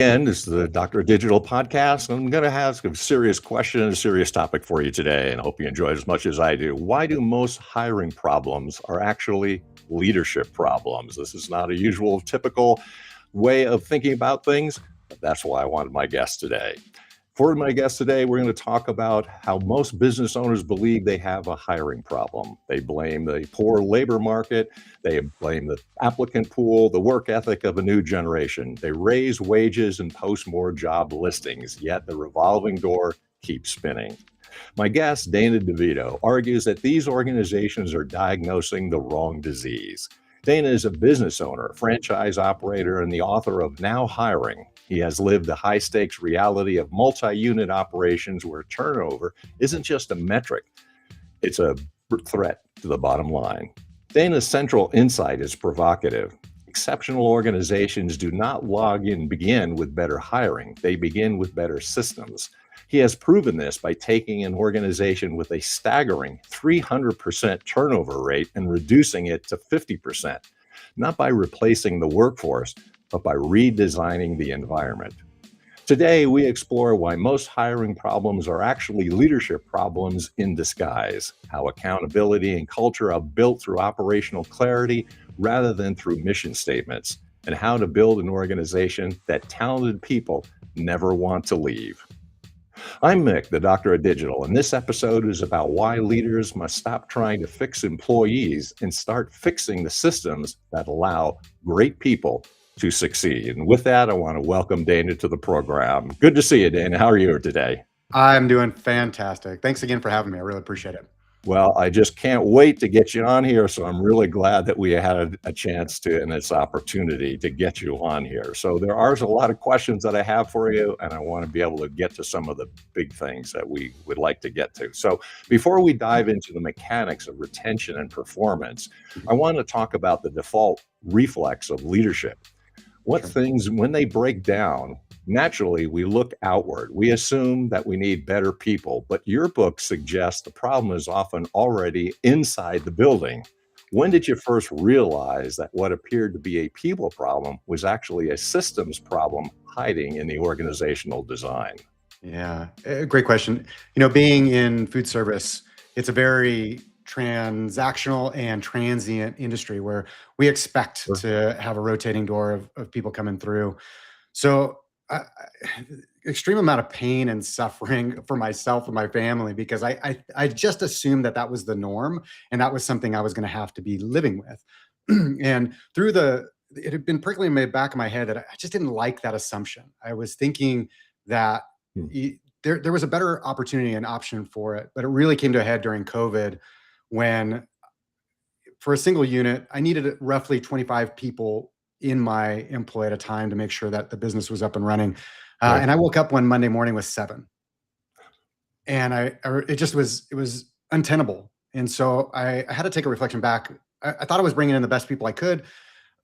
And this is the Dr. Digital podcast. I'm going to ask a serious question, a serious topic for you today, and I hope you enjoy it as much as I do. Why do most hiring problems are actually leadership problems? This is not a usual, typical way of thinking about things, but that's why I wanted my guest today. For my guest today, we're going to talk about how most business owners believe they have a hiring problem. They blame the poor labor market. They blame the applicant pool, the work ethic of a new generation. They raise wages and post more job listings, yet the revolving door keeps spinning. My guest, Dana DeVito, argues that these organizations are diagnosing the wrong disease. Dana is a business owner, franchise operator, and the author of Now Hiring. He has lived the high stakes reality of multi unit operations where turnover isn't just a metric, it's a threat to the bottom line. Dana's central insight is provocative. Exceptional organizations do not begin with better hiring, they begin with better systems. He has proven this by taking an organization with a staggering 300% turnover rate and reducing it to 50%, not by replacing the workforce, but by redesigning the environment. Today, we explore why most hiring problems are actually leadership problems in disguise, how accountability and culture are built through operational clarity rather than through mission statements, and how to build an organization that talented people never want to leave. I'm Mick, the Doctor of Digital, and this episode is about why leaders must stop trying to fix employees and start fixing the systems that allow great people to succeed. And with that, I want to welcome Dana to the program. Good to see you, Dana. How are you today? I'm doing fantastic. Thanks again for having me. I really appreciate it. Well, I just can't wait to get you on here. So I'm really glad that we had a chance to and this opportunity to get you on here. So there are a lot of questions that I have for you, and I want to be able to get to some of the big things that we would like to get to. So before we dive into the mechanics of retention and performance, I want to talk about the default reflex of leadership. What things, when they break down, naturally, we look outward. We assume that we need better people, but your book suggests the problem is often already inside the building. When did you first realize that what appeared to be a people problem was actually a systems problem hiding in the organizational design? Yeah, great question. Being in food service, it's a very transactional and transient industry where we expect to have a rotating door of people coming through. So extreme amount of pain and suffering for myself and my family because I just assumed that was the norm and that was something I was going to have to be living with. And it had been prickling in the back of my head that I just didn't like that assumption. I was thinking that there was a better opportunity and option for it, but it really came to a head during COVID when for a single unit, I needed roughly 25 people in my employ at a time to make sure that the business was up and running. And I woke up one Monday morning with 7. And it was untenable. And so I had to take a reflection back. I thought I was bringing in the best people I could,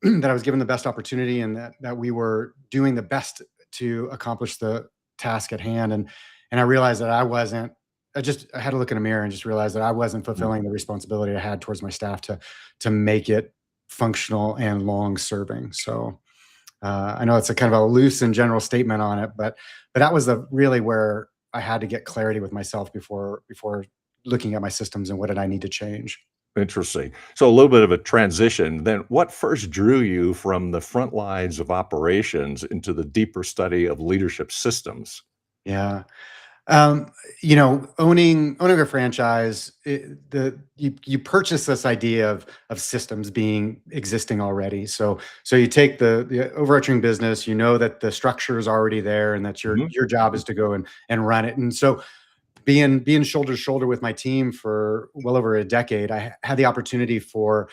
that I was given the best opportunity and that we were doing the best to accomplish the task at hand. And I realized that I wasn't. I had to look in a mirror and just realize that I wasn't fulfilling the responsibility I had towards my staff to make it functional and long serving. So I know it's a kind of a loose and general statement on it, but that was really where I had to get clarity with myself before looking at my systems and what did I need to change. Interesting. So a little bit of a transition. Then what first drew you from the front lines of operations into the deeper study of leadership systems? Yeah. Owning a franchise, you purchase this idea of systems being existing already. So you take the overarching business, that the structure is already there and that your job is to go and run it. And so being shoulder to shoulder with my team for well over a decade, I had the opportunity for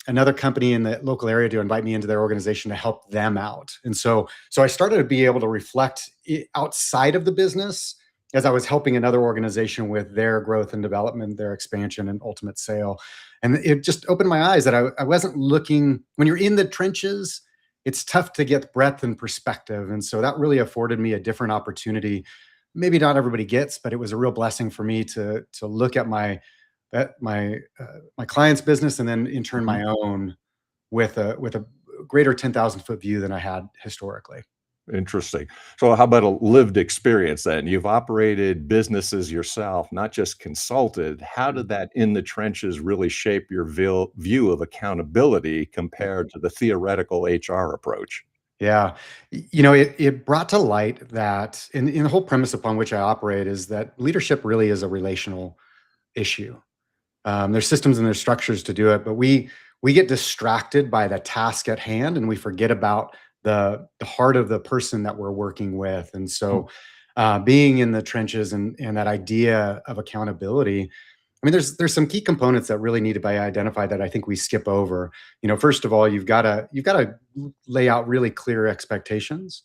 another company in the local area to invite me into their organization to help them out. And so I started to be able to reflect outside of the business as I was helping another organization with their growth and development, their expansion and ultimate sale. And it just opened my eyes that I wasn't looking, when you're in the trenches, it's tough to get breadth and perspective. And so that really afforded me a different opportunity. Maybe not everybody gets, but it was a real blessing for me to look at my client's business and then in turn my own with a greater 10,000 foot view than I had historically. Interesting. So how about a lived experience then? You've operated businesses yourself, not just consulted. How did that in the trenches really shape your view of accountability compared to the theoretical HR approach? Yeah. It brought to light that in the whole premise upon which I operate is that leadership really is a relational issue. There's systems and there's structures to do it, but we get distracted by the task at hand and we forget about the heart of the person that we're working with. And Hmm. so, being in the trenches and that idea of accountability, I mean, there's some key components that really need to be identified that I think we skip over. First of all, you've got to lay out really clear expectations,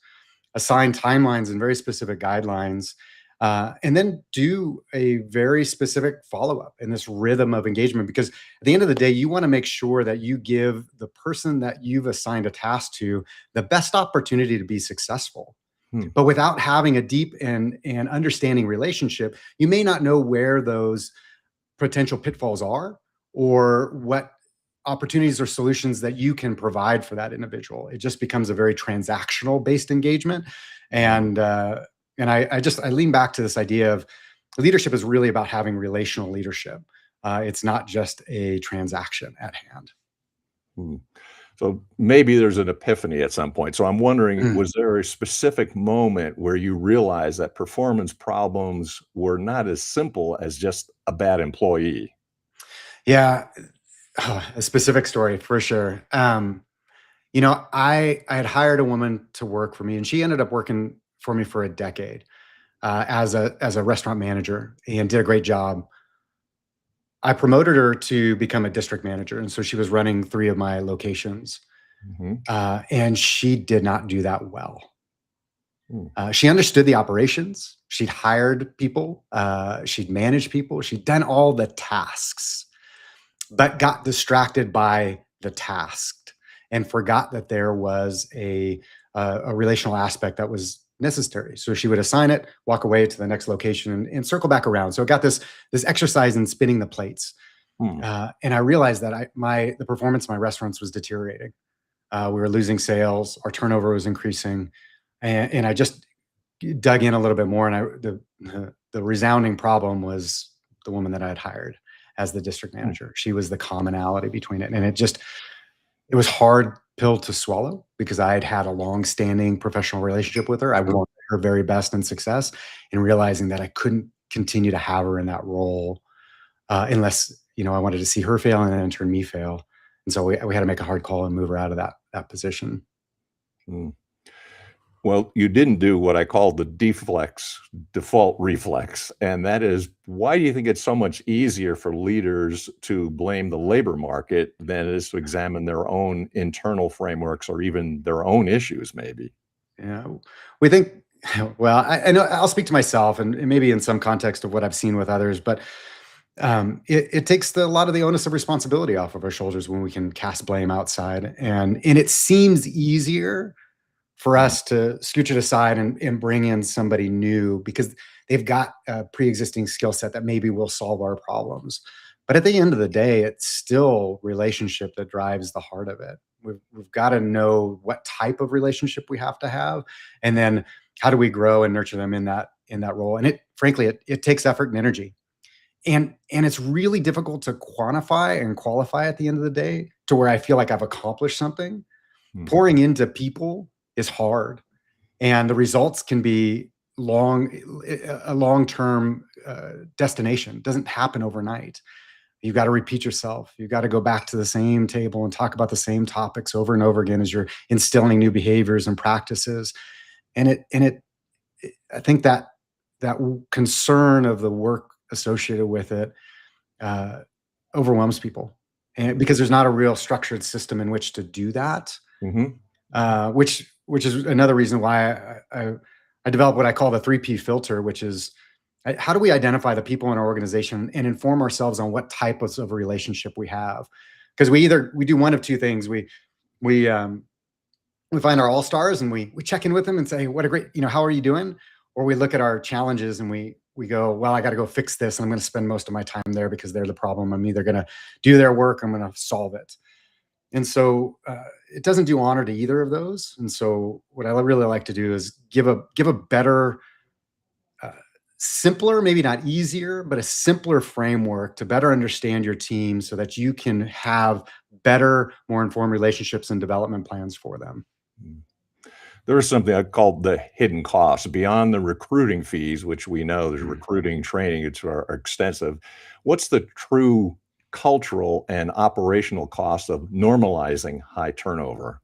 assign timelines and very specific guidelines, and then do a very specific follow up in this rhythm of engagement. Because at the end of the day, you want to make sure that you give the person that you've assigned a task to the best opportunity to be successful. Hmm. But without having a deep and understanding relationship, you may not know where those potential pitfalls are or what opportunities or solutions that you can provide for that individual. It just becomes a very transactional based engagement. Mm. And I lean back to this idea of leadership is really about having relational leadership. It's not just a transaction at hand. Hmm. So maybe there's an epiphany at some point. So I'm wondering, Mm. was there a specific moment where you realized that performance problems were not as simple as just a bad employee? Yeah, a specific story for sure. I had hired a woman to work for me, and she ended up working for me for a decade as a restaurant manager and did a great job. I promoted her to become a district manager, and so she was running 3 of my locations, Mhm. and she did not do that well. Mm. She understood the operations. She'd hired people. She'd managed people. She'd done all the tasks, but got distracted by the task and forgot that there was a relational aspect that was necessary. So she would assign it, walk away to the next location, and circle back around. So it got this exercise in spinning the plates. Hmm. And I realized that the performance of my restaurants was deteriorating. We were losing sales. Our turnover was increasing, and I just dug in a little bit more. And the resounding problem was the woman that I had hired as the district Hmm. manager. She was the commonality between it, and it was hard pill to swallow because I had had a long-standing professional relationship with her. I wanted her very best and success, and realizing that I couldn't continue to have her in that role unless I wanted to see her fail and then in turn me fail. And so we had to make a hard call and move her out of that position. Mm. Well, you didn't do what I call the default reflex, and that is, why do you think it's so much easier for leaders to blame the labor market than it is to examine their own internal frameworks or even their own issues, maybe? Yeah, we think. Well, I know I'll speak to myself and maybe in some context of what I've seen with others, but it takes a lot of the onus of responsibility off of our shoulders when we can cast blame outside, and it seems easier for Mm. us to scooch it aside and bring in somebody new because they've got a pre-existing skill set that maybe will solve our problems. But at the end of the day, it's still relationship that drives the heart of it. We've got to know what type of relationship we have to have, and then how do we grow and nurture them in that role. And it frankly it takes effort and energy, and it's really difficult to quantify and qualify at the end of the day to where I feel like I've accomplished something. Mm. Pouring into people is hard, and the results can be a long-term destination. It doesn't happen overnight. You've got to repeat yourself. You've got to go back to the same table and talk about the same topics over and over again as you're instilling new behaviors and practices. And I think that concern of the work associated with it uh, overwhelms people, and because there's not a real structured system in which to do that, Mhm. which is another reason why I developed what I call the 3P filter, which is how do we identify the people in our organization and inform ourselves on what type of relationship we have? Because we do one of two things. We we find our all stars and we check in with them and say, what a great, how are you doing? Or we look at our challenges and we go, well, I got to go fix this, and I'm going to spend most of my time there because they're the problem. I'm either going to do their work, or I'm going to solve it. And so it doesn't do honor to either of those. And so what I really like to do is give a better, uh, simpler, maybe not easier, but a simpler framework to better understand your team so that you can have better, more informed relationships and development plans for them. Mm. There is something I call the hidden costs beyond the recruiting fees, which we know there's Mm. recruiting training, it's are extensive. What's the true cultural and operational cost of normalizing high turnover?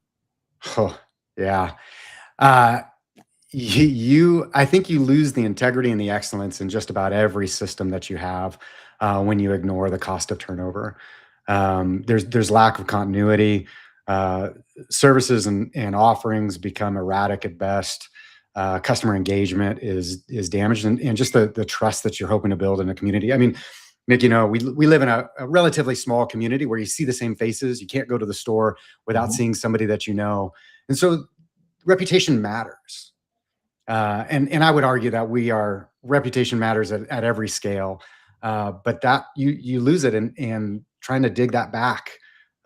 Oh, yeah. Uh, I think you lose the integrity and the excellence in just about every system that you have when you ignore the cost of turnover. There's lack of continuity. Uh, Services and offerings become erratic at best. Customer engagement is damaged, and just the trust that you're hoping to build in a community. I mean, Nick, we live in a relatively small community where you see the same faces. You can't go to the store without Mhm. seeing somebody that you know, and so reputation matters. And I would argue that reputation matters at every scale, but that you lose it, and trying to dig that back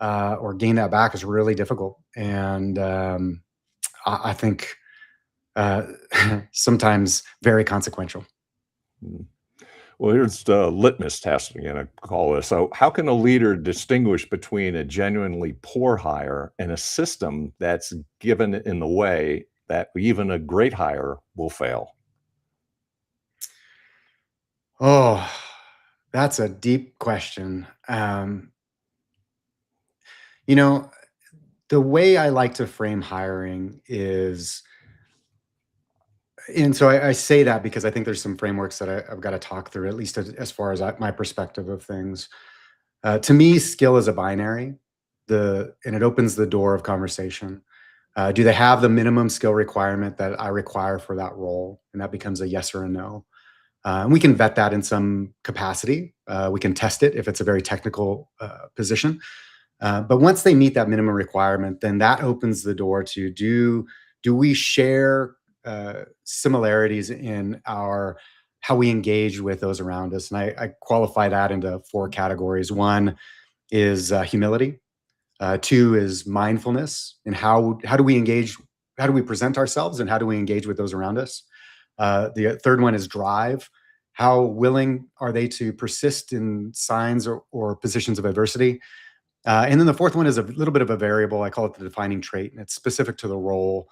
or gain that back is really difficult, and I think uh, sometimes very consequential. Mm. Well, here's the litmus test, I'm gonna call this. So, how can a leader distinguish between a genuinely poor hire and a system that's given in the way that even a great hire will fail? Oh, that's a deep question. You know, the way I like to frame hiring is, and so I say that because I think there's some frameworks that I've got to talk through, at least as far as my perspective of things. To me, skill is a binary, and it opens the door of conversation. Do they have the minimum skill requirement that I require for that role? And that becomes a yes or a no. And we can vet that in some capacity. We can test it if it's a very technical position. But once they meet that minimum requirement, then that opens the door to do we share similarities in our how we engage with those around us? And I qualify that into four categories. One is humility. Two is mindfulness, and how do we engage? How do we present ourselves, and how do we engage with those around us? The third one is drive. How willing are they to persist in signs or positions of adversity? And then the fourth one is a little bit of a variable. I call it the defining trait, and it's specific to the role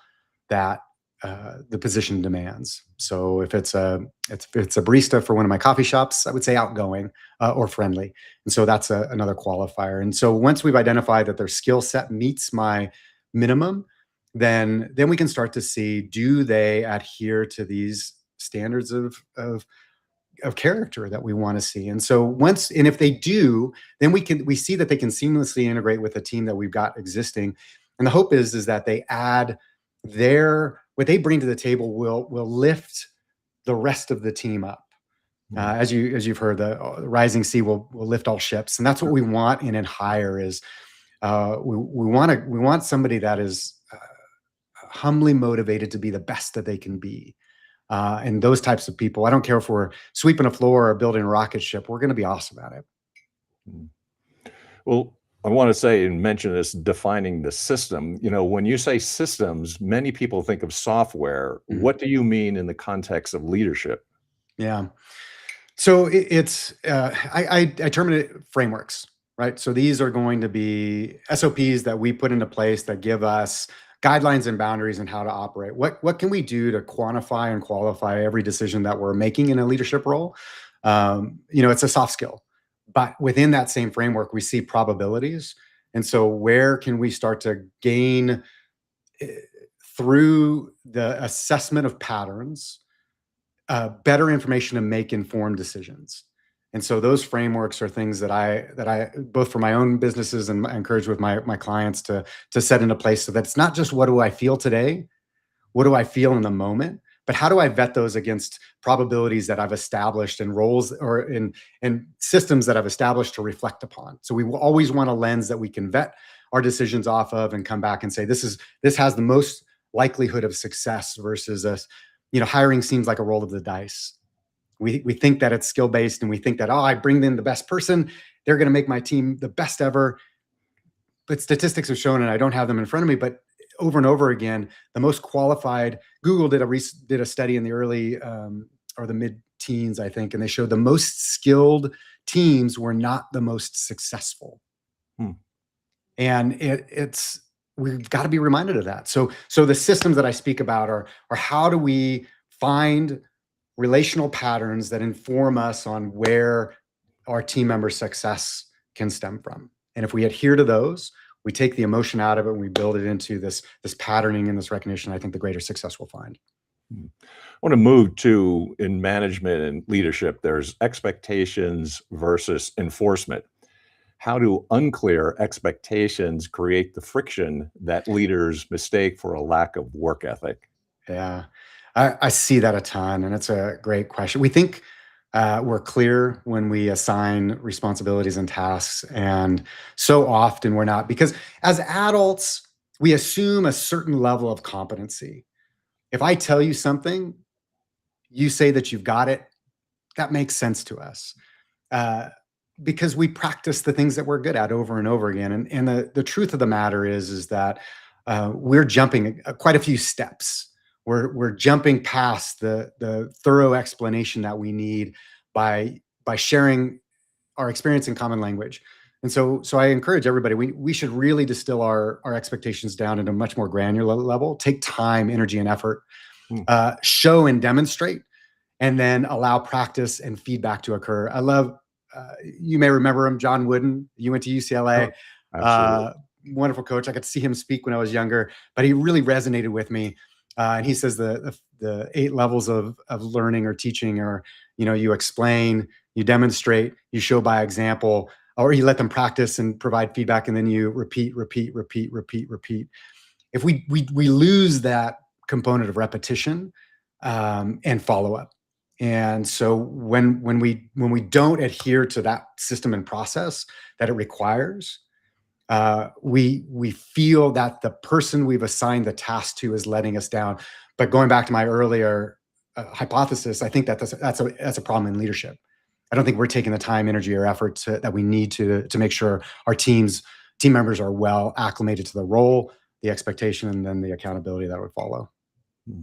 that the position demands. So if it's a barista for one of my coffee shops, I would say outgoing or friendly, and so that's another qualifier. And so once we've identified that their skill set meets my minimum, then we can start to see, do they adhere to these standards of character that we want to see. And so if they do, then we see that they can seamlessly integrate with the team that we've got existing. And the hope is that they add what they bring to the table will lift the rest of the team up. Mm. As you've heard, the rising sea will lift all ships, and that's what we want in hire is we want somebody that is humbly motivated to be the best that they can be. And those types of people, I don't care if we're sweeping a floor or building a rocket ship, we're going to be awesome at it. Mm. Well, I want to say and mention this defining the system. When you say systems, many people think of software. Mhm. What do you mean in the context of leadership? Yeah. So it's I term it frameworks, right? So these are going to be SOPs that we put into place that give us guidelines and boundaries and how to operate. What can we do to quantify and qualify every decision that we're making in a leadership role? It's a soft skill, but within that same framework, we see probabilities. And so where can we start to gain eh, through the assessment of patterns better information to make informed decisions. And so those frameworks are things that I both for my own businesses and I encourage with my clients to set into place so that it's not just what do I feel today, what do I feel in the moment, but how do I vet those against probabilities that I've established and roles or in systems that I've established to reflect upon. So we will always want a lens that we can vet our decisions off of and come back and say this has the most likelihood of success versus us. Hiring seems like a roll of the dice. We think that it's skill based, and we think that, oh, I bring in the best person, they're going to make my team the best ever. but statistics have shown, and I don't have them in front of me, but over and over again, the most qualified, Google did a study in the early or the mid-teens, I think, and they showed the most skilled teams were not the most successful. Hmm. And it's we've got to be reminded of that. So the systems that I speak about are how do we find relational patterns that inform us on where our team member success can stem from. And if we adhere to those, we take the emotion out of it and we build it into this patterning and this recognition, I think the greater success we'll find. Hmm. I want to move to in management and leadership, there's expectations versus enforcement. How do unclear expectations create the friction that leaders mistake for a lack of work ethic? Yeah, I see that a ton, and it's a great question. We think we're clear when we assign responsibilities and tasks, and so often we're not, because as adults, we assume a certain level of competency. If I tell you something, you say that you've got it, that makes sense to us. Because we practice the things that we're good at over and over again. And the truth of the matter is that we're jumping quite a few steps. We're jumping past the thorough explanation that we need by sharing our experience in common language. And so I encourage everybody, we should really distill our expectations down at a much more granular level, take time, energy, and effort, Hmm. show and demonstrate, and then allow practice and feedback to occur. I love, you may remember him, John Wooden. You went to UCLA. Oh, absolutely. Wonderful coach. I got to see him speak when I was younger, but he really resonated with me. And he says the 8 levels of learning or teaching are, you explain, you demonstrate, you show by example, or you let them practice and provide feedback, and then you repeat. If we lose that component of repetition and follow up. And so when we don't adhere to that system and process that it requires, we feel that the person we've assigned the task to is letting us down. But going back to my earlier hypothesis, I think that's a problem in leadership. I don't think we're taking the time, energy, or effort that we need to make sure our team members are well acclimated to the role, the expectation, and then the accountability that would follow. Hmm.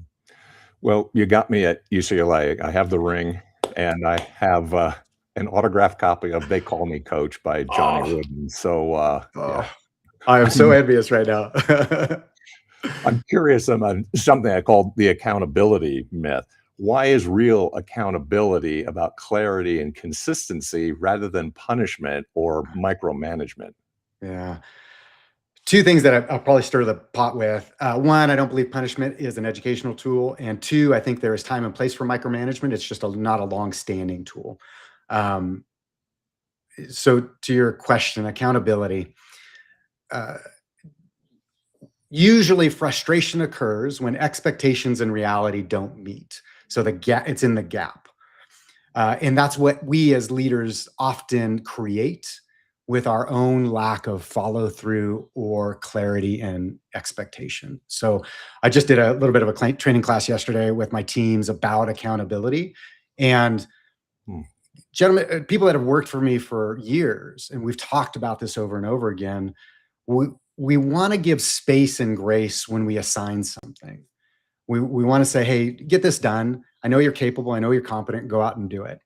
Well, you got me at UCLA. I have the ring, and I have an autographed copy of "They Call Me Coach" by Johnny Oh, Wooden. So, yeah, oh, I am so I'm envious right now. I'm curious about something I call the accountability myth. Why is real accountability about clarity and consistency rather than punishment or micromanagement? Yeah. 2 things that I'll probably stir the pot with. One, I don't believe punishment is an educational tool. And 2, I think there is time and place for micromanagement. It's just not a long-standing tool. Um, so to your question, accountability. Uh, Usually frustration occurs when expectations and reality don't meet. So it's in the gap. And that's what we as leaders often create with our own lack of follow through or clarity and expectation. So I just did a little bit of a training class yesterday with my teams about accountability. And Hmm. gentlemen, people that have worked for me for years, and we've talked about this over and over again, we want to give space and grace when we assign something. We want to say, hey, get this done. I know you're capable. I know you're competent. Go out and do it.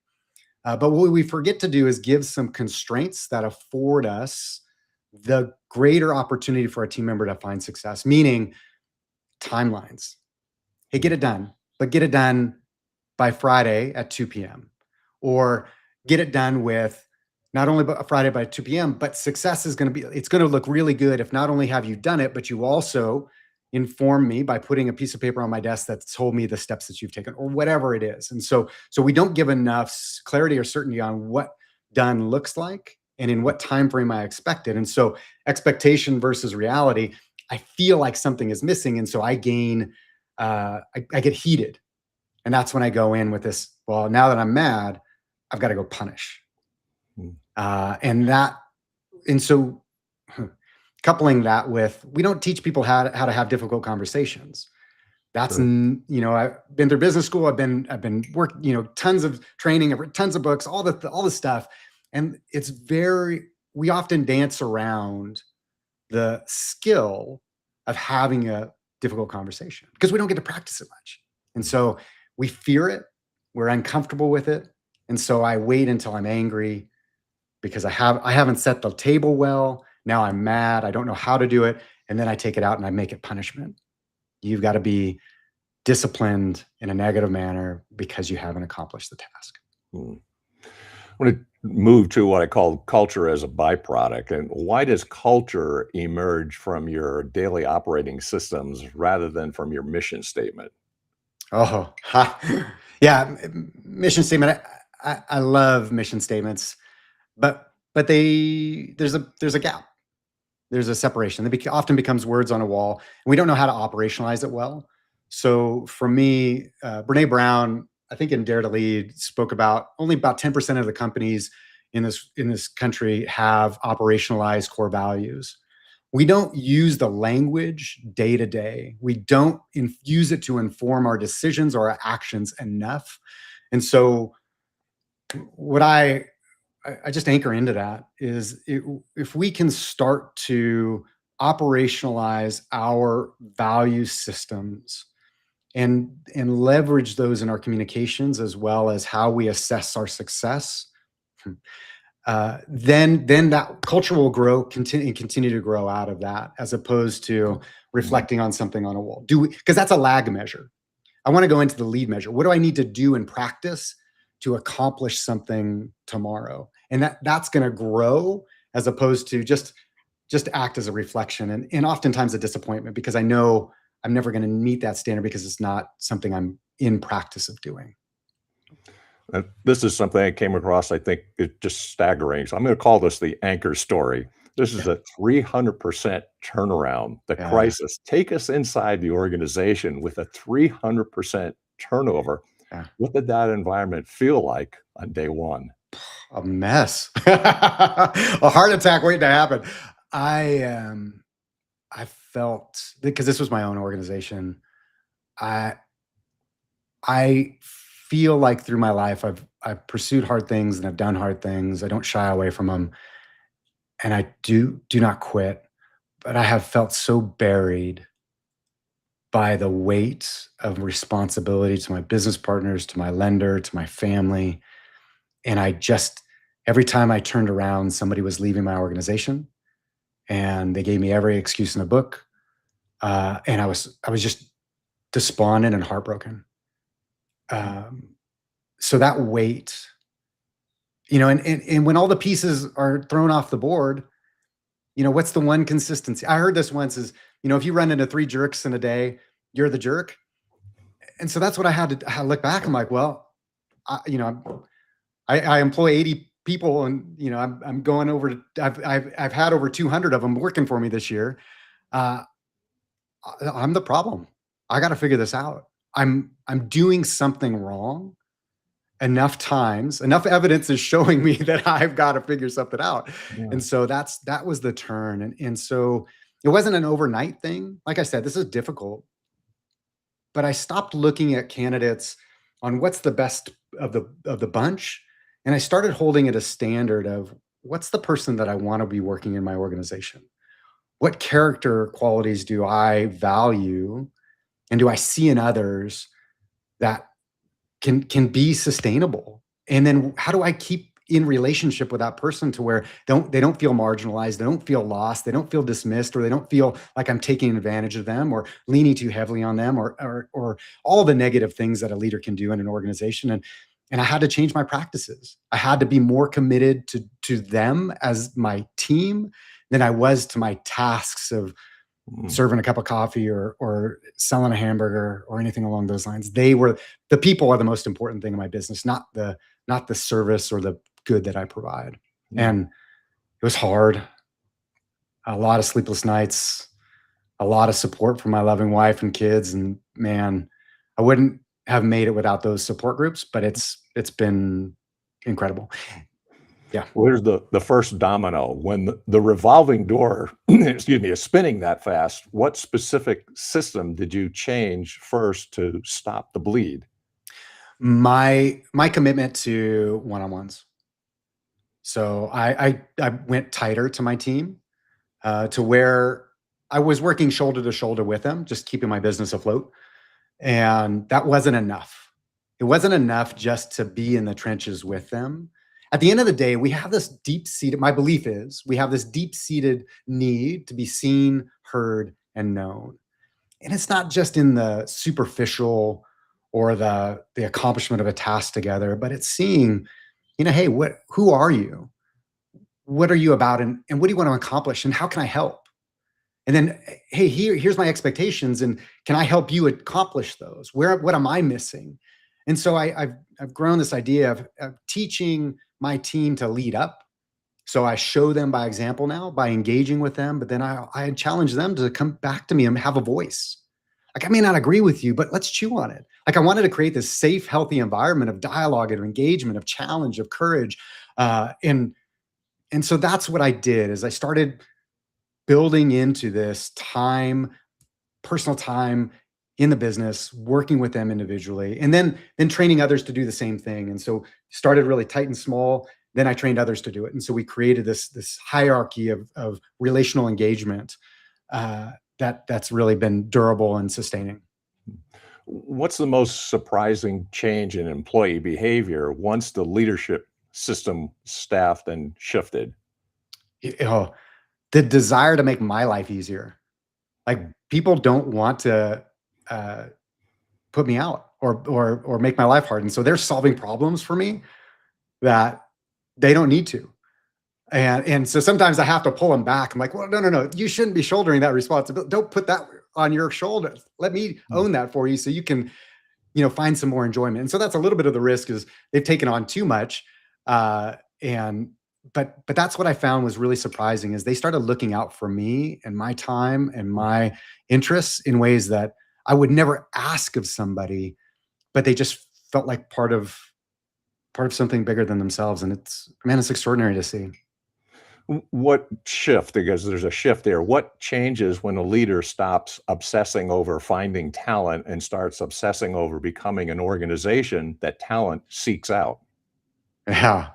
But what we forget to do is give some constraints that afford us the greater opportunity for a team member to find success, meaning timelines. Hey, get it done, but get it done by Friday at 2 p.m. Or get it done with not only by Friday by 2 p.m., but success is going to be, it's going to look really good if not only have you done it, but you also inform me by putting a piece of paper on my desk that told me the steps that you've taken or whatever it is. And so we don't give enough clarity or certainty on what done looks like and in what time frame I expect it. And so expectation versus reality, I feel like something is missing. And so I gain, I get heated. And that's when I go in with this, well, now that I'm mad, I've got to go punish. Hmm. And so coupling that with, we don't teach people how to have difficult conversations. That's, Sure. I've been through business school. I've been working, tons of training, I've written tons of books, all the stuff. And we often dance around the skill of having a difficult conversation because we don't get to practice it much. And so we fear it, we're uncomfortable with it. And so I wait until I'm angry because I haven't set the table well. Now I'm mad. I don't know how to do it. And then I take it out and I make it punishment. You've got to be disciplined in a negative manner because you haven't accomplished the task. Hmm. I want to move to what I call culture as a byproduct. And why does culture emerge from your daily operating systems rather than from your mission statement? Oh, ha. Yeah. Mission statement. I love mission statements, but there's a gap. There's a separation. Often becomes words on a wall, and we don't know how to operationalize it well. So for me, Brene Brown, I think in Dare to Lead, spoke about only about 10% of the companies in this country have operationalized core values. We don't use the language day to day. We don't use it to inform our decisions or our actions enough. And so what I just anchor into that is if we can start to operationalize our value systems and leverage those in our communications as well as how we assess our success, then that culture will continue to grow out of that, as opposed to reflecting on something on a wall. Because that's a lag measure. I want to go into the lead measure. What do I need to do in practice to accomplish something tomorrow? And that's going to grow as opposed to just act as a reflection and oftentimes a disappointment because I know I'm never going to meet that standard because it's not something I'm in practice of doing. This is something I came across, I think it's just staggering. So I'm going to call this the anchor story. This is Yeah. a 300% turnaround, the Yeah. crisis. Take us inside the organization with a 300% turnover. Yeah. What did that environment feel like on day one? A mess. A heart attack waiting to happen. I felt because this was my own organization. I I feel like through my life I've pursued hard things and I've done hard things. I don't shy away from them, and I do not quit. But I have felt so buried by the weight of responsibility to my business partners, to my lender, to my family, and I just every time I turned around, somebody was leaving my organization, and they gave me every excuse in the book, and I was just despondent and heartbroken. Um, so that weight, and when all the pieces are thrown off the board, what's the one consistency? I heard this once is, if you run into three jerks in a day, you're the jerk. And so that's what I had to look back. I'm like, well, I employ 80 people and, I'm going over to, I've had over 200 of them working for me this year. Uh, I'm the problem. I got to figure this out. I'm doing something wrong enough times. Enough evidence is showing me that I've got to figure something out. Yeah. And so that was the turn. And so it wasn't an overnight thing. Like I said, this is difficult, but I stopped looking at candidates on what's the best of the bunch. And I started holding it a standard of what's the person that I want to be working in my organization? What character qualities do I value and do I see in others that can be sustainable? And then how do I keep in relationship with that person to where they don't feel marginalized, they don't feel lost, they don't feel dismissed, or they don't feel like I'm taking advantage of them or leaning too heavily on them, or all the negative things that a leader can do in an organization. And I had to change my practices. I had to be more committed to them as my team than I was to my tasks of Mm. serving a cup of coffee or selling a hamburger or anything along those lines. The people are the most important thing in my business, not the service or the good that I provide. Yeah. And it was hard. A lot of sleepless nights, a lot of support from my loving wife and kids. And man, I wouldn't have made it without those support groups, but it's been incredible. Yeah. Well, here's the first domino. When the revolving door, excuse me, is spinning that fast, what specific system did you change first to stop the bleed? My commitment to one-on-ones. So I went tighter to my team. to where I was working shoulder to shoulder with them, just keeping my business afloat. And that wasn't enough. It wasn't enough just to be in the trenches with them. At the end of the day, we have this deep seated, my belief is we have this deep seated need to be seen, heard, and known. And it's not just in the superficial or the accomplishment of a task together, but it's seeing, hey, who are you? What are you about? And what do you want to accomplish? And how can I help? And then, hey, here's my expectations, and can I help you accomplish those? What am I missing? And so I've grown this idea of teaching my team to lead up. So I show them by example now, by engaging with them, but then I challenge them to come back to me and have a voice. Like, I may not agree with you, but let's chew on it. Like, I wanted to create this safe, healthy environment of dialogue and engagement, of challenge, of courage. And so that's what I did is I started building into this time, personal time in the business, working with them individually, and then training others to do the same thing. And so started really tight and small. Then I trained others to do it. And so we created this hierarchy of relational engagement that's really been durable and sustaining. What's the most surprising change in employee behavior once the leadership system staffed and shifted? Oh, the desire to make my life easier. Like, people don't want to uh, put me out or make my life hard, and so they're solving problems for me that they don't need to. And so sometimes I have to pull them back. I'm like, well, no, no, no, you shouldn't be shouldering that responsibility. Don't put that on your shoulders. Let me Mm. own that for you, so you can, find some more enjoyment. And so that's a little bit of the risk is they've taken on too much. And but that's what I found was really surprising is they started looking out for me and my time and my interests in ways that I would never ask of somebody, but they just felt like part of something bigger than themselves. And it's extraordinary to see. What shift, because there's a shift there, what changes when a leader stops obsessing over finding talent and starts obsessing over becoming an organization that talent seeks out? Yeah.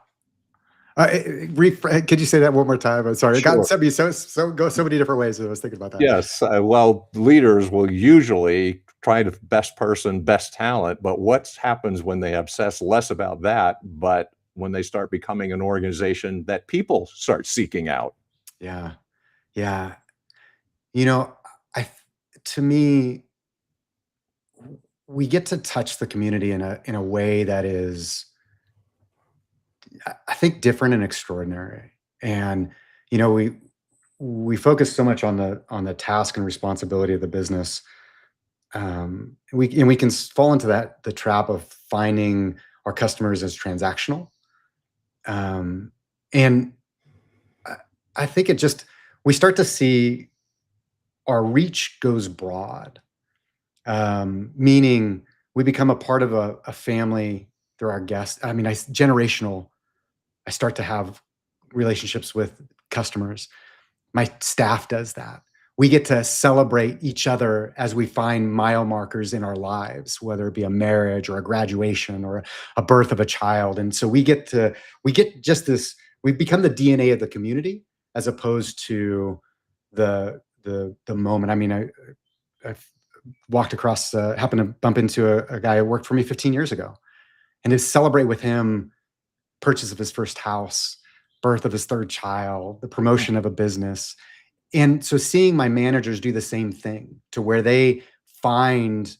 Could you say that one more time? I'm sorry. It got Sure. so go so many different ways. I was thinking about that. Yes, well, leaders will usually try to best person, best talent, but what happens when they obsess less about that, but when they start becoming an organization that people start seeking out? Yeah. Yeah. You know, I to me, we get to touch the community in a way that is, I think, different and extraordinary. And we focus so much on the task and responsibility of the business. We can fall into the trap of finding our customers as transactional. Um, and I, I think we start to see our reach goes broad, meaning we become a part of a family through our guests. I mean, generational. I start to have relationships with customers. My staff does that. We get to celebrate each other as we find mile markers in our lives, whether it be a marriage or a graduation or a birth of a child. And so we get just this, we become the DNA of the community as opposed to the moment. I mean, I've walked across, happened to bump into a guy who worked for me 15 years ago, and to celebrate with him purchase of his first house, birth of his third child, the promotion of a business. And so seeing my managers do the same thing to where they find,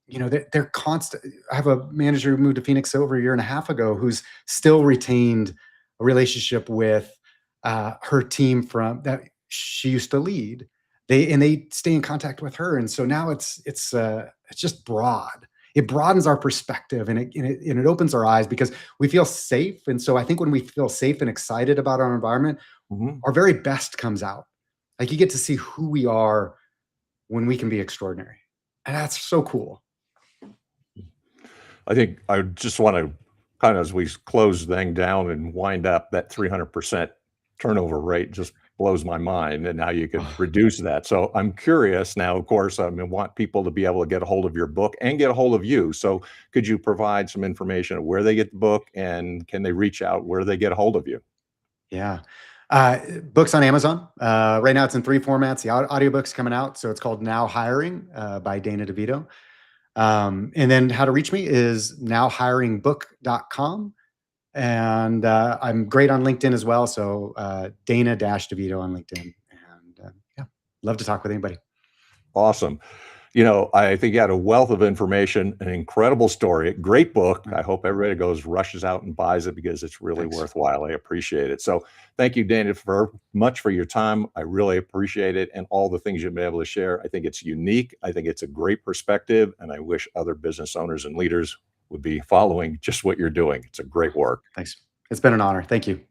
they're constant. I have a manager who moved to Phoenix over a year and a half ago who's still retained a relationship with her team from that she used to lead. They stay in contact with her, and so now it's just broad. It broadens our perspective and it opens our eyes because we feel safe. And so I think when we feel safe and excited about our environment, Mhm. our very best comes out. Like, you get to see who we are when we can be extraordinary. And that's so cool. I think I just wanna kind of, as we close the thing down and wind up, that 300% turnover rate just blows my mind, and how you could reduce that. So I'm curious now, of course, I mean, want people to be able to get a hold of your book and get a hold of you. So could you provide some information of where they get the book, and can they reach out where they get a hold of you? Yeah. Books on Amazon. Right now it's in three formats. The audiobook's coming out. So it's called Now Hiring by Dana DeVito. And then how to reach me is nowhiringbook.com. And I'm great on LinkedIn as well. So Dana-DeVito on LinkedIn. And yeah, love to talk with anybody. Awesome. You know, I think you had a wealth of information, an incredible story, great book. I hope everybody rushes out and buys it because it's really Thanks. worthwhile. I appreciate it. So thank you, Dana, for much for your time. I really appreciate it and all the things you've been able to share. I think it's unique. I think it's a great perspective, and I wish other business owners and leaders would be following just what you're doing. It's a great work. Thanks. It's been an honor. Thank you.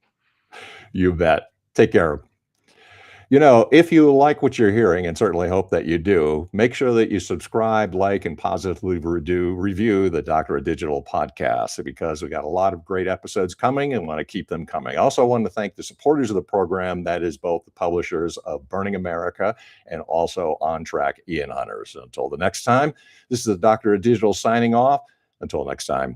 You bet. Take care. You know, if you like what you're hearing, and certainly hope that you do, make sure that you subscribe, like, and positively review the Doctor of Digital podcast because we got a lot of great episodes coming and want to keep them coming. I also want to thank the supporters of the program, that is both the publishers of Burning America and also On Track Ian Hunters. Until the next time, this is the Doctor of Digital signing off. Until next time.